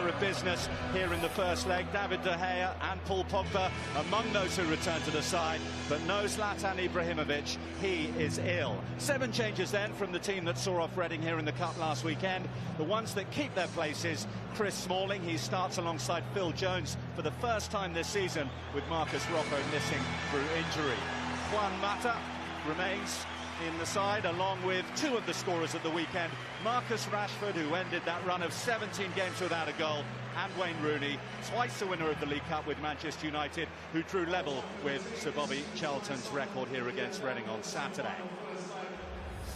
of business here in the first leg. David De Gea and Paul Pogba among those who return to the side, but no Zlatan Ibrahimovic, he is ill. 7 changes then from the team that saw off Reading here in the Cup last weekend. The ones that keep their places, Chris Smalling, he starts alongside Phil Jones for the first time this season, with Marcus Rocco missing through injury. Juan Mata remains in the side, along with 2 of the scorers at the weekend, Marcus Rashford, who ended that run of 17 games without a goal, and Wayne Rooney, twice the winner of the League Cup with Manchester United, who drew level with Sir Bobby Charlton's record here against Reading on Saturday.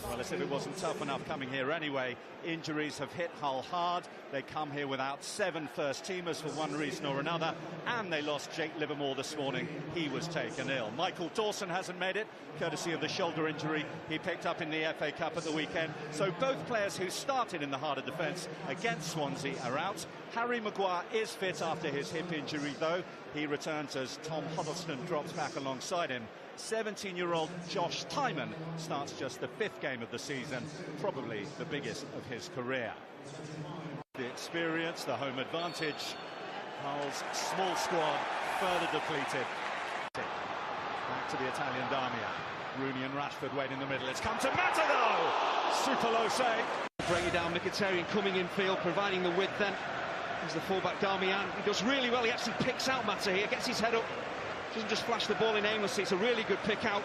Well, as if it wasn't tough enough coming here anyway, injuries have hit Hull hard. They come here without 7 first-teamers for one reason or another, and they lost Jake Livermore this morning. He was taken ill. Michael Dawson hasn't made it, courtesy of the shoulder injury he picked up in the FA Cup at the weekend. So both players who started in the heart of defence against Swansea are out. Harry Maguire is fit after his hip injury, though. He returns as Tom Huddleston drops back alongside him. 17-year-old Josh Tymon starts just the 5th game of the season, probably the biggest of his career. The experience, the home advantage, Hull's small squad further depleted. Back to the Italian Damia. Rooney and Rashford wait in the middle. It's come to Mata though! Super low save. Bring it down, Mkhitaryan coming in field, providing the width then. There's the fullback Darmian. He does really well, he actually picks out Mata here, gets his head up. Doesn't just flash the ball in aimlessly, it's a really good pick out.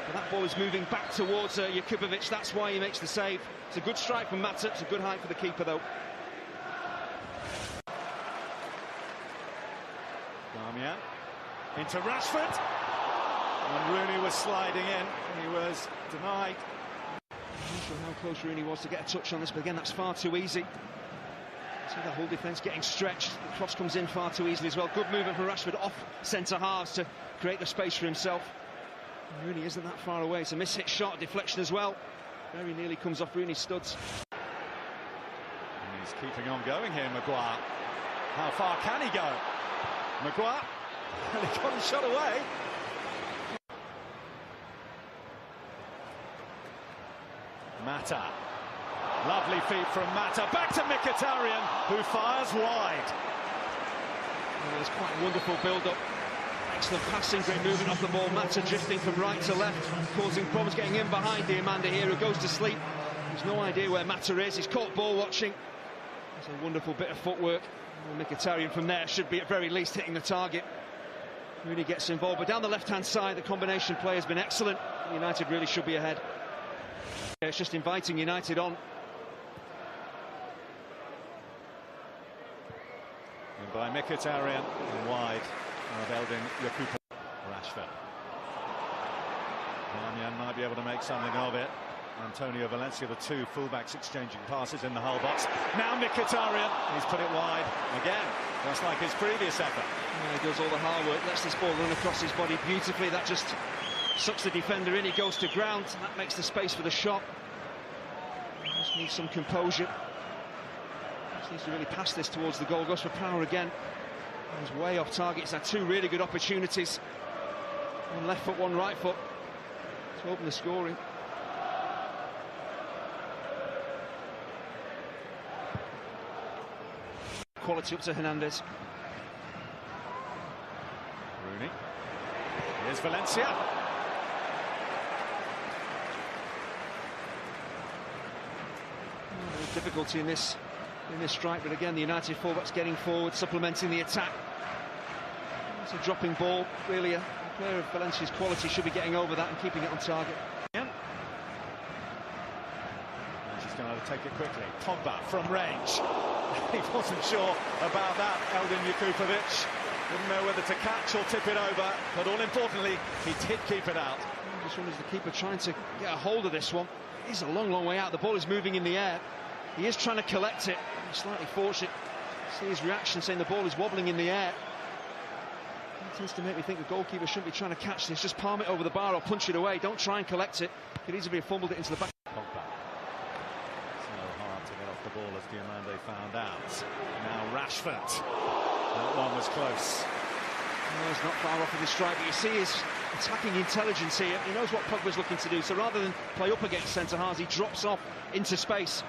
But that ball is moving back towards Jakubovic, that's why he makes the save. It's a good strike from Mata, it's a good height for the keeper though. Darmian into Rashford. And Rooney was sliding in, he was denied. I'm not sure how close Rooney was to get a touch on this, but again, that's far too easy. See that whole defence getting stretched. The cross comes in far too easily as well. Good movement from Rashford off centre halves to create the space for himself. And Rooney isn't that far away. It's a miss-hit shot, deflection as well. Very nearly comes off Rooney's studs. And he's keeping on going here, Maguire. How far can he go? Maguire, and he got him shot away. Mata. Lovely feet from Mata, back to Mkhitaryan, who fires wide. Well, there's quite a wonderful build-up. Excellent passing, great movement off the ball. Mata drifting from right to left, causing problems getting in behind Diamanda here, who goes to sleep. There's no idea where Mata is, he's caught ball watching. It's a wonderful bit of footwork. Well, Mkhitaryan from there should be at very least hitting the target. Rooney gets involved, but down the left-hand side, the combination play has been excellent. United really should be ahead. It's just inviting United on. And by Mkhitaryan and wide of Eldin Jakubovic. Rashford. Darmian might be able to make something of it. Antonio Valencia, the 2 fullbacks exchanging passes in the Hull box. Now Mkhitaryan, he's put it wide again, just like his previous effort. Yeah, he does all the hard work, lets this ball run across his body beautifully. That just sucks the defender in, he goes to ground, and that makes the space for the shot. He just needs some composure. Just needs to really pass this towards the goal. Goes for power again. He's way off target. He's had 2 really good opportunities. One left foot, one right foot to open the scoring. Quality up to Hernandez. Rooney. Here's Valencia. Difficulty in this strike, but again the United fullbacks getting forward, supplementing the attack. It's a dropping ball. Really, a player of Valencia's quality should be getting over that and keeping it on target. Yeah. And she's going to take it quickly. Pogba from range. He wasn't sure about that. Eldin Jakubovic didn't know whether to catch or tip it over, but all importantly, he did keep it out. This one is the keeper trying to get a hold of this one. He's a long way out. The ball is moving in the air. He is trying to collect it. He's slightly fortunate. See his reaction, saying the ball is wobbling in the air. It tends to make me think the goalkeeper shouldn't be trying to catch this. Just palm it over the bar or punch it away. Don't try and collect it. Could easily have fumbled it into the back. Pogba. So hard to get off the ball, as Diamanda found out. Now Rashford. That one was close. No, he's not far off of the strike, but you see his attacking intelligence here. He knows what Pogba's looking to do, so rather than play up against centre halves, he drops off into space.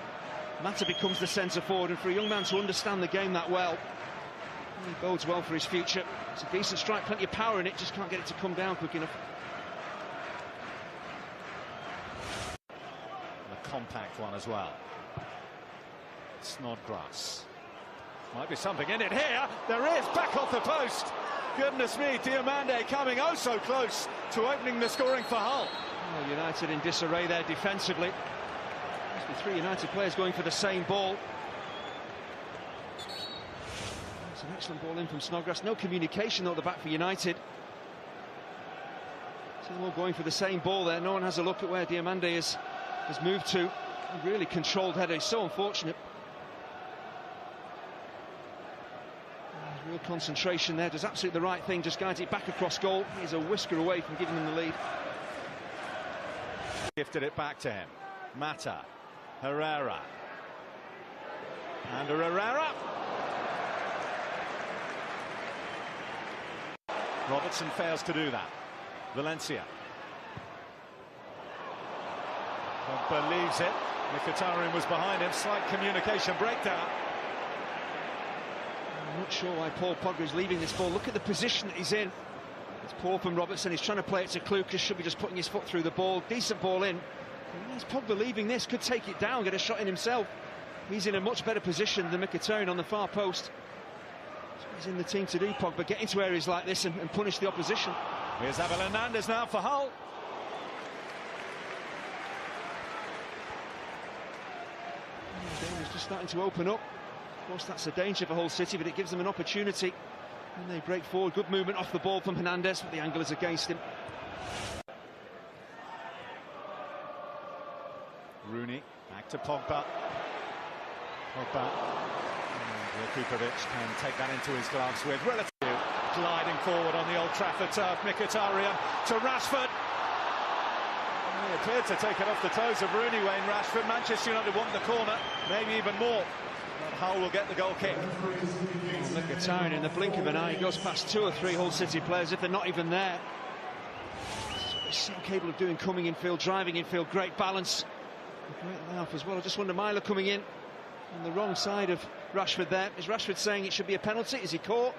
Mata becomes the centre forward, and for a young man to understand the game that well, he bodes well for his future. It's a decent strike, plenty of power in it, just can't get it to come down quick enough. A compact one as well. Snodgrass. Might be something in it here. There is, back off the post. Goodness me, Diomande coming oh so close to opening the scoring for Hull. Well, United in disarray there defensively. Must be 3 United players going for the same ball. It's an excellent ball in from Snodgrass. No communication though at the back for United. So they're all going for the same ball there. No one has a look at where Diomande has moved to. A really controlled header. It's so unfortunate. Real concentration there, does absolutely the right thing, just guides it back across goal. He's a whisker away from giving them the lead. Gifted it back to him. Mata, Herrera, and Herrera. Robertson fails to do that. Valencia. Believes it. Mkhitaryan was behind him. Slight communication breakdown. I'm not sure why Paul Pogba is leaving this ball. Look at the position that he's in. It's poor from Robertson. He's trying to play it to Klukas. Should be just putting his foot through the ball. Decent ball in. Where's Pogba leaving this? Could take it down, get a shot in himself. He's in a much better position than Mkhitaryan on the far post. So he's in the team to do, Pogba. Get into areas like this and punish the opposition. Here's Abel Hernandez now for Hull. The game is just starting to open up. Of course, that's a danger for Hull City, but it gives them an opportunity. And they break forward. Good movement off the ball from Hernandez, but the angle is against him. Rooney, back to Pogba. Pogba. And Kukovic can take that into his gloves with relative gliding forward on the Old Trafford turf. Mkhitaryan to Rashford. He appeared to take it off the toes of Rooney, Wayne Rashford. Manchester United want the corner, maybe even more. Hull will get the goal kick. Mkhitaryan in the blink of an eye goes past 2 or 3 Hull City players if they're not even there. He's so capable of doing coming infield, driving infield, great balance, great layoff as well. I just wonder, Myler coming in on the wrong side of Rashford there. Is Rashford saying it should be a penalty? Is he caught?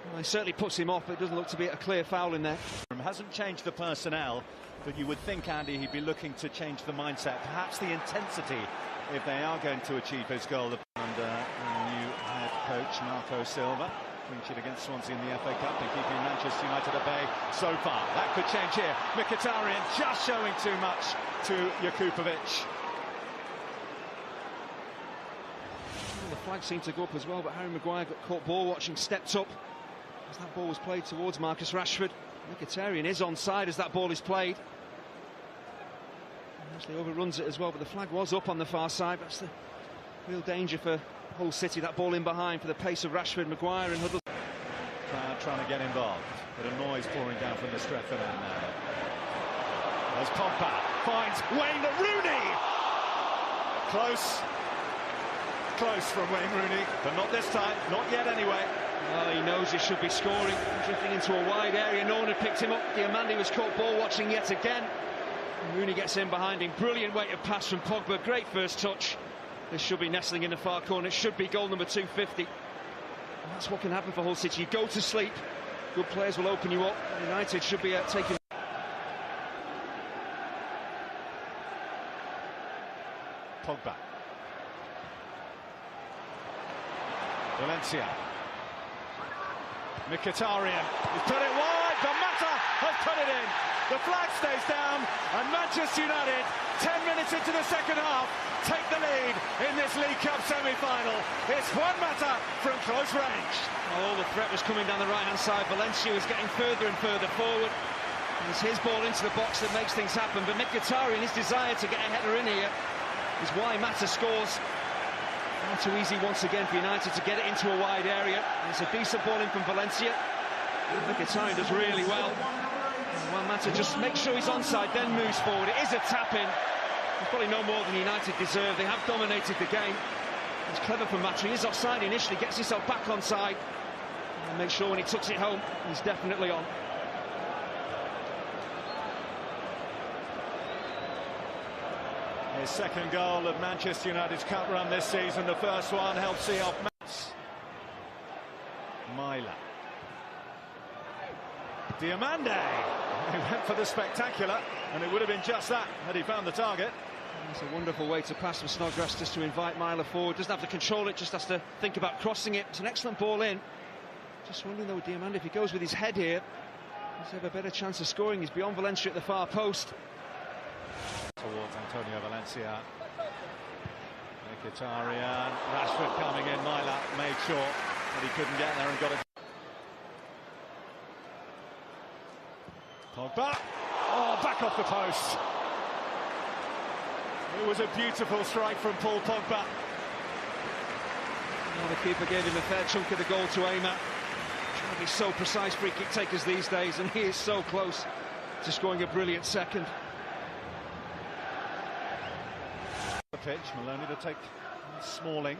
Well, he certainly puts him off, but it doesn't look to be a clear foul in there. Hasn't changed the personnel, but you would think, Andy, he'd be looking to change the mindset, perhaps the intensity, if they are going to achieve his goal. Under new head coach Marco Silva, clean sheet against Swansea in the FA Cup, and keeping Manchester United at bay so far. That could change here. Mkhitaryan just showing too much to Kukovic. The flag seemed to go up as well, but Harry Maguire got caught ball watching, stepped up as that ball was played towards Marcus Rashford. Mkhitaryan is onside as that ball is played. Actually overruns it as well, but the flag was up on the far side. That's the real danger for Hull City, that ball in behind for the pace of Rashford, Maguire and Huddle. Crowd trying to get involved, but a noise pouring down from the Stretford end now. As Pogba finds Wayne Rooney. Close from Wayne Rooney, but not this time, not yet anyway. Well, he knows he should be scoring, drifting into a wide area. No one had picked him up. Diomande was caught ball watching yet again. Rooney gets in behind him. Brilliant weight of pass from Pogba. Great first touch. This should be nestling in the far corner. It should be goal number 250. And that's what can happen for Hull City. You go to sleep, good players will open you up. United should be taking. Pogba. Valencia. Mkhitaryan. He's put it wide, but Mata has put it in. The flag stays down, and Manchester United, 10 minutes into the second half, take the lead in this League Cup semi-final. It's Juan Mata from close range. Oh, the threat was coming down the right-hand side. Valencia was getting further and further forward. And it's his ball into the box that makes things happen. But Mkhitaryan, his desire to get a header in here is why Mata scores. Not too easy once again for United to get it into a wide area. And it's a decent ball in from Valencia. Mkhitaryan does really well. Well, Mata just makes sure he's onside, then moves forward. It is a tap-in. It's probably no more than United deserve. They have dominated the game. It's clever from Mata. He is offside initially, gets himself back onside. And makes sure when he tucks it home, he's definitely on. His second goal of Manchester United's cup run this season. The first one helped see off Mats. Myla. Diamande. He went for the spectacular, and it would have been just that had he found the target. It's a wonderful way to pass from Snodgrass, just to invite Myla forward. Doesn't have to control it, just has to think about crossing it. It's an excellent ball in. Just wondering though, Diamande, if he goes with his head here, he's have a better chance of scoring. He's beyond Valencia at the far post. Towards Antonio Valencia. Mkhitaryan. Rashford coming in. Myla made sure that he couldn't get there and got it. Pogba. Oh, back off the post. It was a beautiful strike from Paul Pogba. Well, the keeper gave him a fair chunk of the goal to aim at. Trying to be so precise free kick takers these days, and he is so close to scoring a brilliant second. The pitch, Maloney to take Smalling,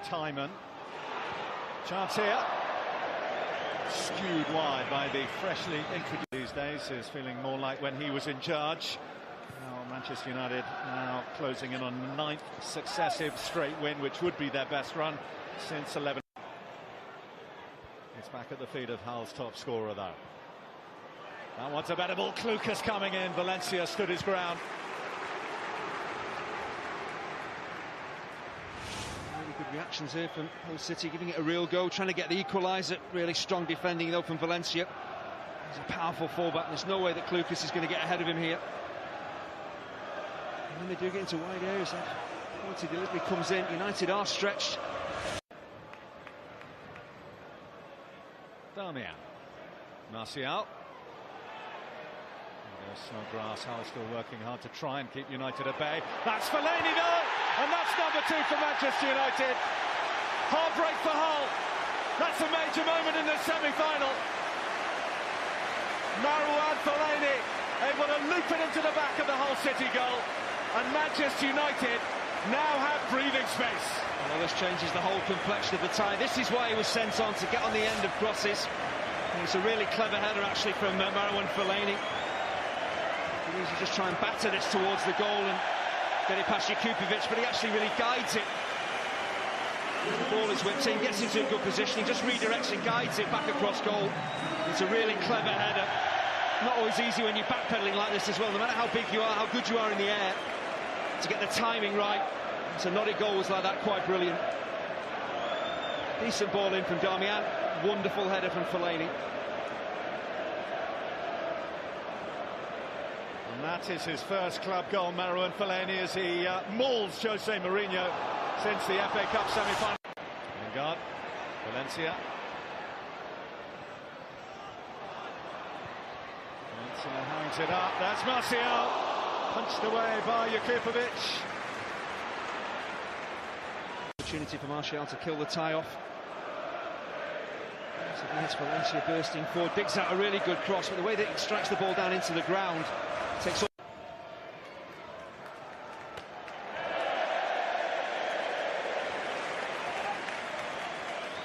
Timon. Chance here. Skewed wide by the freshly introduced these days. Is feeling more like when he was in charge. Now Manchester United now closing in on the 9th successive straight win, which would be their best run since 11. It's back at the feet of Hull's top scorer though. That one's a better ball. Klukas coming in. Valencia stood his ground. Good reactions here from Hull City, giving it a real go, trying to get the equaliser. Really strong defending though from Valencia. He's a powerful fullback. There's no way that Klukas is going to get ahead of him here. And when they do get into wide areas, that quality delivery comes in. United are stretched. Darmian. Martial. Snodgrass. Hull still working hard to try and keep United at bay. That's Fellaini though, and that's number 2 for Manchester United. Heartbreak for Hull. That's a major moment in the semi-final. Marouane Fellaini able to loop it into the back of the Hull City goal, and Manchester United now have breathing space. Well, this changes the whole complexion of the tie. This is why he was sent on, to get on the end of crosses. And it's a really clever header actually from Marouane Fellaini. He needs to just try and batter this towards the goal and get it past Jakupovic, but he actually really guides it. The ball is whipped in, gets into a good position, he just redirects and guides it back across goal. It's a really clever header. Not always easy when you're backpedaling like this as well, no matter how big you are, how good you are in the air, to get the timing right. So knotted goals like that, quite brilliant. Decent ball in from Darmian, wonderful header from Fellaini. And that is his first club goal, Marouane Fellaini, as he mauls Jose Mourinho since the FA Cup semi-final. Lingard, Valencia. Valencia hangs it up, that's Martial. Punched away by Jakupovic. Opportunity for Martial to kill the tie off. So there's Valencia bursting forward, digs out a really good cross, but the way that he strikes the ball down into the ground takes all.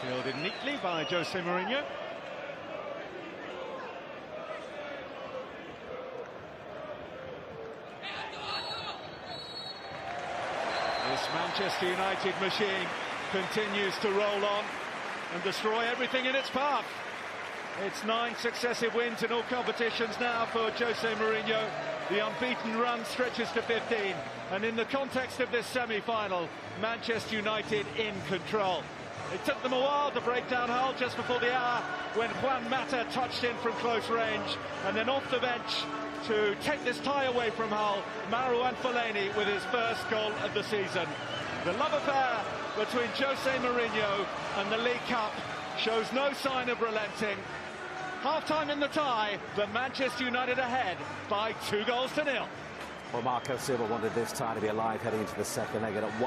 Fielded neatly by Jose Mourinho. This Manchester United machine continues to roll on and destroy everything in its path. It's 9 successive wins in all competitions now for Jose Mourinho. The unbeaten run stretches to 15, and in the context of this semi-final, Manchester United in control. It took them a while to break down Hull just before the hour when Juan Mata touched in from close range, and then off the bench to take this tie away from Hull, Marouane Fellaini with his first goal of the season. The love affair between Jose Mourinho and the League Cup shows no sign of relenting. Half-time in the tie, but Manchester United ahead by 2-0. Well, Marco Silva wanted this tie to be alive heading into the second leg at 1.